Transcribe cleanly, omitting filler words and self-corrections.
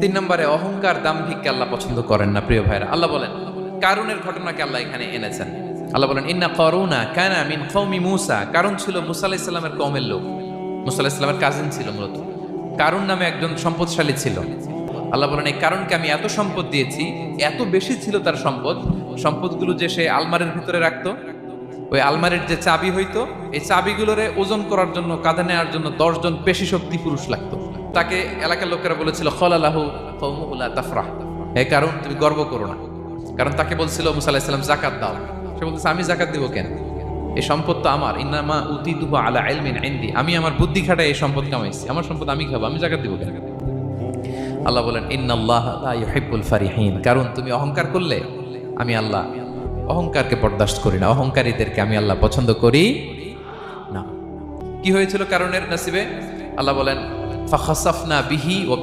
তিন নম্বরে অহংকার দাম্ভিককে আল্লাহ পছন্দ করেন না। প্রিয় ভাইরা, আল্লাহ বলেন কারুনের ঘটনাকে আল্লাহ এখানে এনেছেন। আল্লাহ বলেন ইন্না কারুনা কানা মিন কওমি মূসা। কারুন ছিল মুসা আলাইহিস সালামের কওমের লোক। মুসা আলাইহিস সালামের কাজিন ছিল মূলত। কারুন নামে একজন সম্পদশালী ছিল। আল্লাহ বলেন এই কারুনকে আমি এত সম্পদ দিয়েছি, এত বেশি ছিল তার সম্পদ, সম্পদগুলো যে সে আলমারির ভিতরে রাখতো, ওই আলমারির যে চাবি হইতো, এই চাবিগুলোরে ওজন করার জন্য, কাঁধে নেওয়ার জন্য 10 জন পেশি শক্তি পুরুষ লাগতো। তাকে এলাকার লোকেরা বলেছিল খলালাহু কওমুহু লা তাফরাহ, হে কারণ তুমি গর্ব করো না। কারণ তাকে বলছিল মুসা আলাইহিস সালাম যাকাত দাও, সে বলতেছে আমি যাকাত দিব কেন, এই সম্পদ তো আমার। ইন্নামা উতিতুহু আলা ইলমিন ইনদি, আমি আমার বুদ্ধি খাটায় এই সম্পদ কামাইছি, আমার সম্পদ আমি খাবো, আমি যাকাত দিব কেন। আল্লাহ বলেন ইন্নাল্লাহা লা ইউহিব্বুল ফারিহিন, কারণ তুমি অহংকার করলে আমি আল্লাহ অহংকারকে বরদাস্ত করি না, অহংকারীদেরকে আমি আল্লাহ পছন্দ করি না। কি হয়েছিল কারণের নসিবে? আল্লাহ বলেন ফাখাসাফনা বিহি ওয়া